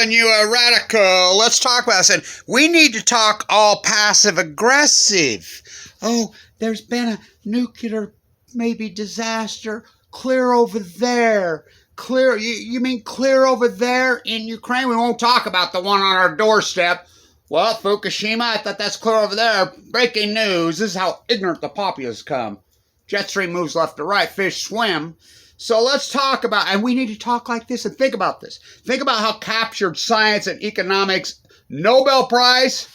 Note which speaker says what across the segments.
Speaker 1: calling you a radical. Let's talk about this. And we need to talk all passive aggressive. Oh, there's been a nuclear maybe disaster. Clear over there. Clear, you mean clear over there in Ukraine? We won't talk about the one on our doorstep. Well, Fukushima, I thought that's clear over there. Breaking news. This is how ignorant the populace come. Jet stream moves left to right. Fish swim. So let's talk about, and we need to talk like this and think about this. Think about how captured science and economics Nobel Prize.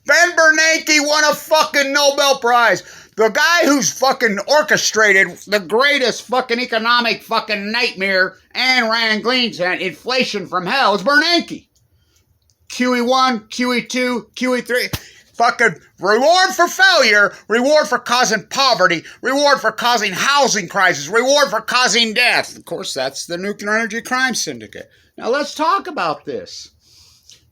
Speaker 1: Ben Bernanke won a fucking Nobel Prize. The guy who's fucking orchestrated the greatest fucking economic fucking nightmare Ayn Rand gleans at, inflation from hell, is Bernanke. QE1, QE2, QE3. Fucking reward for failure, reward for causing poverty, reward for causing housing crisis, reward for causing death. Of course, that's the nuclear energy crime syndicate. Now let's talk about this.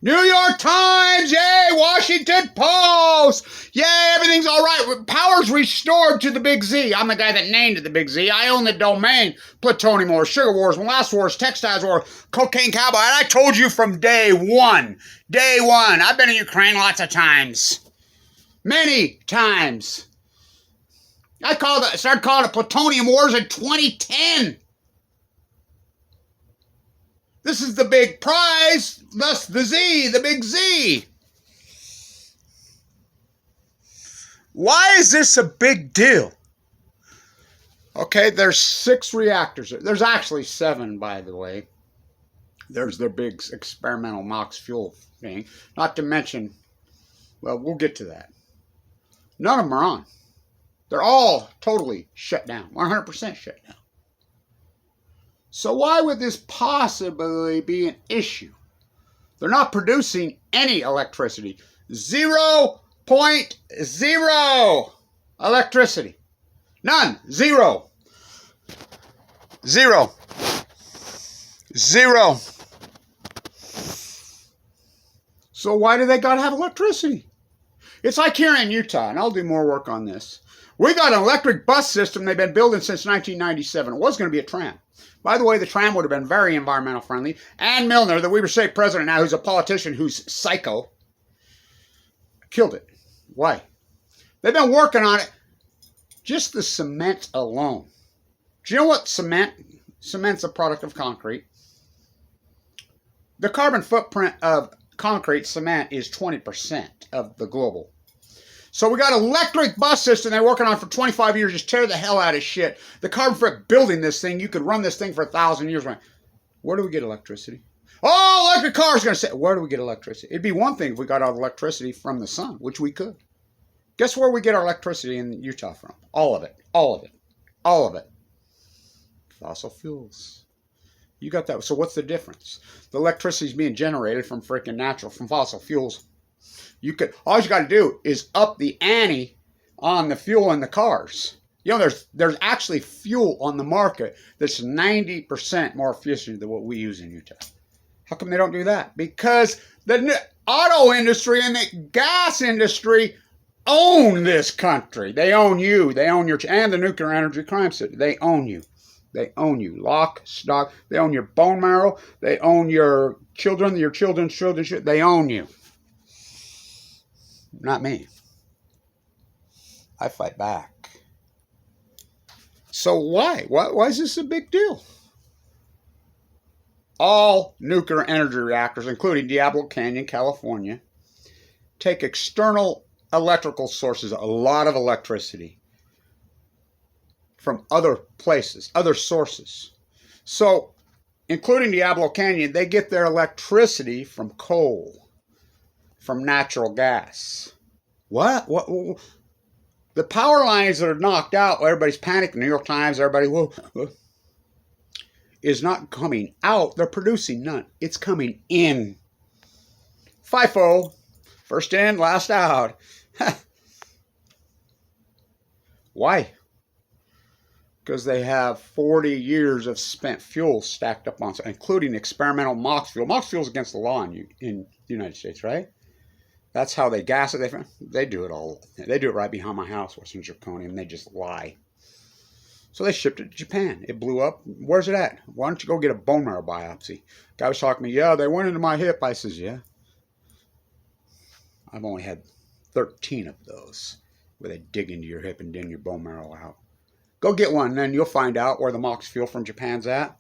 Speaker 1: New York Times, yay, Washington Post, yay, everything's all right. Power's restored to the Big Z. I'm the guy that named it the Big Z. I own the domain. Plutonium Wars, Sugar Wars, Molasses Wars, Textiles Wars, Cocaine Cowboy. And I told you from day one. Day one. I've been in Ukraine lots of times. Many times. I started calling it Plutonium Wars in 2010. This is the big prize, thus the Z, the Big Z. Why is this a big deal? Okay, there's 6 reactors. There's actually 7, by the way. There's their big experimental MOX fuel thing. Not to mention, well, we'll get to that. None of them are on. They're all totally shut down, 100% shut down. So why would this possibly be an issue? They're not producing any electricity. 0.0 electricity. None. Zero. Zero. Zero. So why do they gotta have electricity? It's like here in Utah, and I'll do more work on this. We got an electric bus system they've been building since 1997. It was going to be a tram. By the way, the tram would have been very environmental friendly. Ann Milner, the Weber State president now, who's a politician who's psycho, killed it. Why? They've been working on it. Just the cement alone. Do you know what cement? Cement's a product of concrete. The carbon footprint of concrete cement is 20% of the global. So we got an electric bus system they're working on for 25 years. Just tear the hell out of shit. The carbon footprint building this thing, you could run this thing for 1,000 years. Where do we get electricity? Oh, electric cars going to say, where do we get electricity? It'd be one thing if we got our electricity from the sun, which we could. Guess where we get our electricity in Utah from? All of it. All of it. All of it. Fossil fuels. You got that. So what's the difference? The electricity is being generated from freaking natural, from fossil fuels. All you got to do is up the ante on the fuel in the cars. You know, there's actually fuel on the market that's 90% more efficient than what we use in Utah. How come they don't do that? Because the auto industry and the gas industry own this country. They own you. They own and the nuclear energy crime city. They own you. They own you. Lock, stock. They own your bone marrow. They own your children, your children's children. They own you. Not me. I fight back. So why? Why is this a big deal? All nuclear energy reactors, including Diablo Canyon, California, take external electrical sources, a lot of electricity, from other places, other sources. So, including Diablo Canyon, they get their electricity from coal, from natural gas. What? The power lines that are knocked out, everybody's panicking, New York Times, everybody, whoa, is not coming out. They're producing none. It's coming in. FIFO, first in, last out. Why? Because they have 40 years of spent fuel stacked up on, including experimental MOX fuel. MOX fuel is against the law in the United States, right? That's how they gas it. They do it all. They do it right behind my house, Western Zirconium. They just lie. So they shipped it to Japan. It blew up. Where's it at? Why don't you go get a bone marrow biopsy? Guy was talking to me, yeah, they went into my hip. I says, yeah. I've only had 13 of those where they dig into your hip and dig your bone marrow out. Go get one, and then you'll find out where the Mox fuel from Japan's at.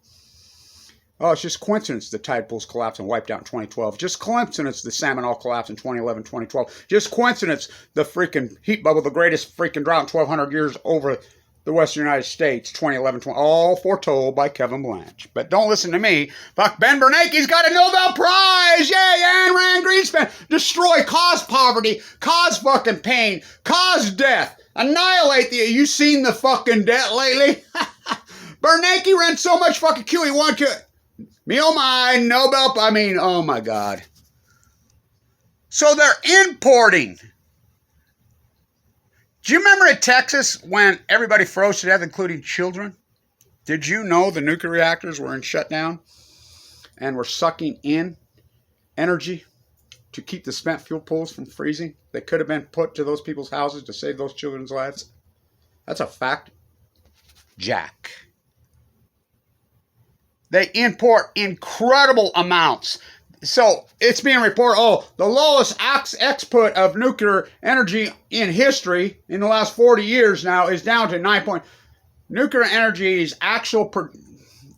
Speaker 1: Oh, it's just coincidence the tide pools collapsed and wiped out in 2012. Just coincidence the salmon all collapsed in 2011, 2012. Just coincidence the freaking heat bubble, the greatest freaking drought in 1,200 years over the Western United States, 2011, 20, all foretold by Kevin Blanch. But don't listen to me. Fuck, Ben Bernanke's got a Nobel Prize! Yay, Ayn Rand Greenspan! Destroy, cause poverty, cause fucking pain, cause death, annihilate the... You seen the fucking debt lately? Bernanke ran so much fucking Q, he wanted to... Me, oh my, Nobel... I mean, oh my God. So they're importing... Do you remember in Texas when everybody froze to death, including children? Did you know the nuclear reactors were in shutdown and were sucking in energy to keep the spent fuel pools from freezing? They could have been put to those people's houses to save those children's lives. That's a fact. Jack. They import incredible amounts. So it's being reported, oh, the lowest export of nuclear energy in history in the last 40 years now is down to 9 Nuclear energy's actual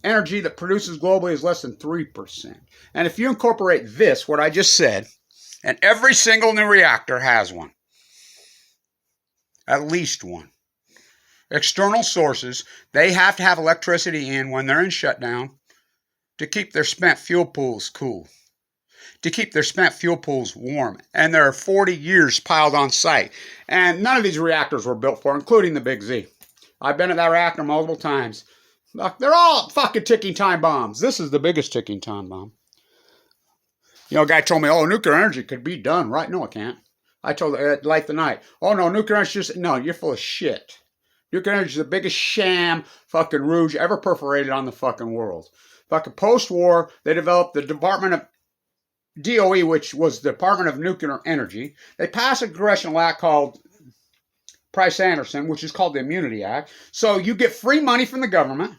Speaker 1: energy that produces globally is less than 3%. And if you incorporate this, what I just said, and every single new reactor has one, at least one. External sources, they have to have electricity in when they're in shutdown to keep their spent fuel pools cool, to keep their spent fuel pools warm. And there are 40 years piled on site. And none of these reactors were built for, including the Big Z. I've been at that reactor multiple times. Look, they're all fucking ticking time bombs. This is the biggest ticking time bomb. You know, a guy told me, oh, nuclear energy could be done, right? No, it can't. I told Light the Night, oh, no, nuclear energy just, no, you're full of shit. Nuclear energy is the biggest sham fucking rouge ever perforated on the fucking world. Fucking post-war, they developed the Department of DOE, which was the Department of Nuclear Energy. They passed a congressional act called Price-Anderson, which is called the Immunity Act. So you get free money from the government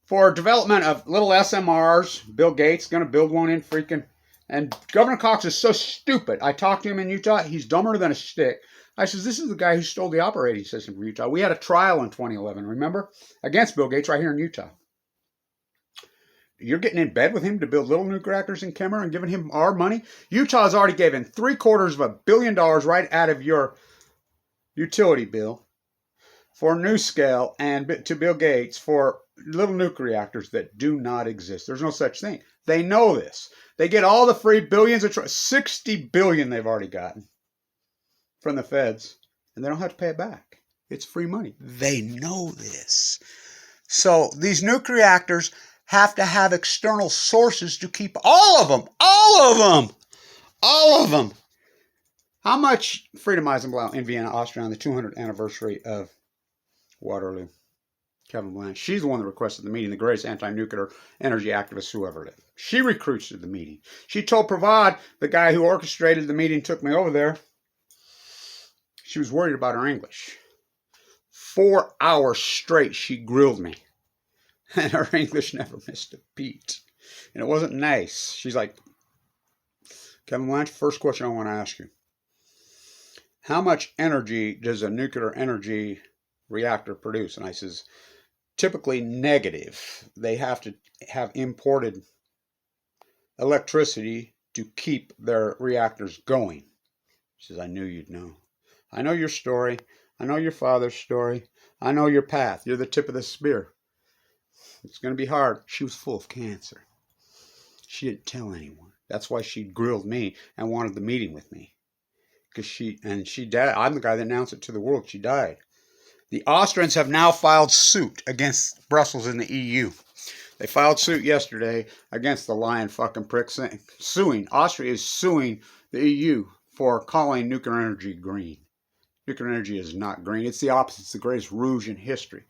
Speaker 1: for development of little SMRs. Bill Gates is going to build one in freaking... And Governor Cox is so stupid. I talked to him in Utah. He's dumber than a stick. I says, this is the guy who stole the operating system from Utah. We had a trial in 2011, remember? Against Bill Gates right here in Utah. You're getting in bed with him to build little nuclear reactors in Kemmer and giving him our money? Utah's already given $750 million right out of your utility bill for NuScale and to Bill Gates for little nuclear reactors that do not exist. There's no such thing. They know this. They get all the free billions of... $60 billion they've already gotten from the feds, and they don't have to pay it back. It's free money. They know this. So these nuclear reactors have to have external sources to keep all of them. How much Freedom Eisenblau in Vienna, Austria on the 200th anniversary of Waterloo? Kevin Blanch. She's the one that requested the meeting, the greatest anti-nuclear energy activist who ever lived. She recruited the meeting. She told Pravad, the guy who orchestrated the meeting, took me over there, she was worried about her English. 4 hours straight she grilled me. And her English never missed a beat. And it wasn't nice. She's like, Kevin Blanch, first question I want to ask you. How much energy does a nuclear energy reactor produce? And I says, typically negative. They have to have imported electricity to keep their reactors going. She says, I knew you'd know. I know your story. I know your father's story. I know your path. You're the tip of the spear. It's going to be hard. She was full of cancer. She didn't tell anyone. That's why she grilled me and wanted the meeting with me. Because she died. I'm the guy that announced it to the world. She died. The Austrians have now filed suit against Brussels and the EU. They filed suit yesterday against the lying fucking pricks. Austria is suing the EU for calling nuclear energy green. Nuclear energy is not green. It's the opposite. It's the greatest rouge in history.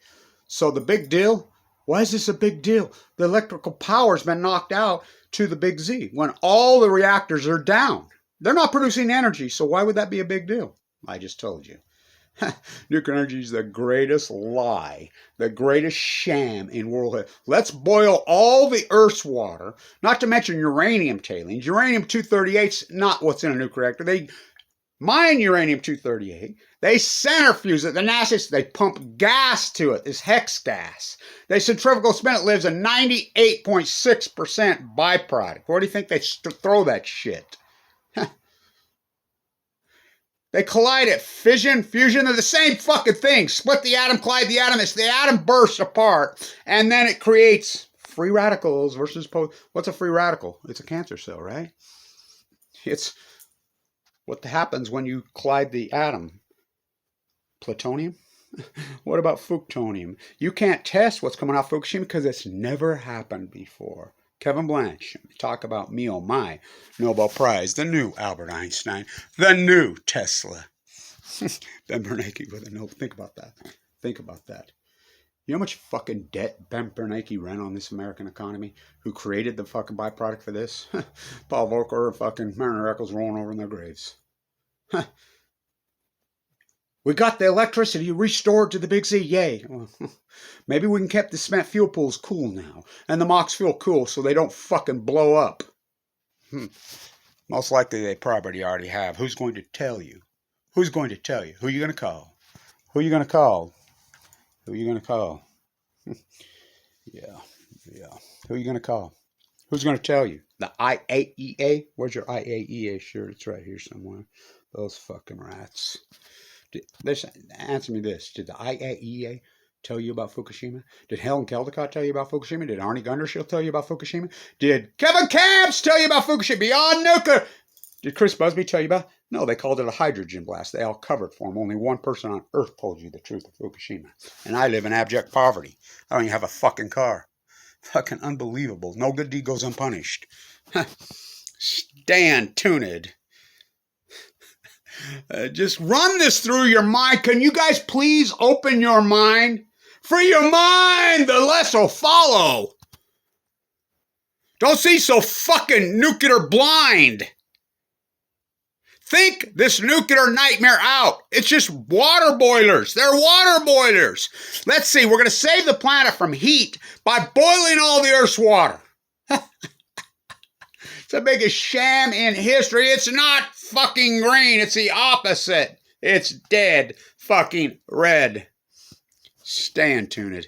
Speaker 1: So the big deal, why is this a big deal? The electrical power has been knocked out to the Big Z when all the reactors are down. They're not producing energy, so why would that be a big deal? I just told you. Nuclear energy is the greatest lie, the greatest sham in world history. Let's boil all the Earth's water, not to mention uranium tailings. Uranium-238 is not what's in a nuclear reactor. They mine uranium-238. They centrifuge it. The nastiest, they pump gas to it, this hex gas. They centrifugal spin it, lives a 98.6% byproduct. Where do you think they throw that shit? They collide at fission, fusion, they're the same fucking thing. Split the atom, collide the atom, the atom bursts apart, and then it creates free radicals versus what's a free radical? It's a cancer cell, right? It's what happens when you collide the atom. Plutonium? What about Fuktonium? You can't test what's coming out of Fukushima because it's never happened before. Kevin Blanche, talk about me, oh my, Nobel Prize, the new Albert Einstein, the new Tesla. Ben Bernanke with a Nobel. Think about that. Think about that. You know how much fucking debt Ben Bernanke ran on this American economy? Who created the fucking byproduct for this? Paul Volcker and fucking Mariner Eccles rolling over in their graves. We got the electricity restored to the Big Z. Yay. Well, maybe we can keep the spent fuel pools cool now. And the MOX fuel cool so they don't fucking blow up. Most likely they probably already have. Who's going to tell you? Who's going to tell you? Who are you going to call? Who are you going to call? Who are you going to call? Yeah. Who are you going to call? Who's going to tell you? The IAEA? Where's your IAEA shirt? It's right here somewhere. Those fucking rats. Answer me this. Did the IAEA tell you about Fukushima? Did Helen Caldicott tell you about Fukushima? Did Arnie Gundershield tell you about Fukushima? Did Kevin Camps tell you about Fukushima? Beyond Nuclear? Did Chris Busby tell you about? No, they called it a hydrogen blast. They all covered for him. Only one person on Earth told you the truth of Fukushima. And I live in abject poverty. I don't even have a fucking car. Fucking unbelievable. No good deed goes unpunished. Stand tuned. Just run this through your mind. Can you guys please open your mind? Free your mind, the less will follow. Don't see so fucking nuclear blind. Think this nuclear nightmare out. It's just water boilers. They're water boilers. Let's see, we're going to save the planet from heat by boiling all the Earth's water. It's the biggest sham in history. It's not fucking green. It's the opposite. It's dead fucking red. Stand tuned.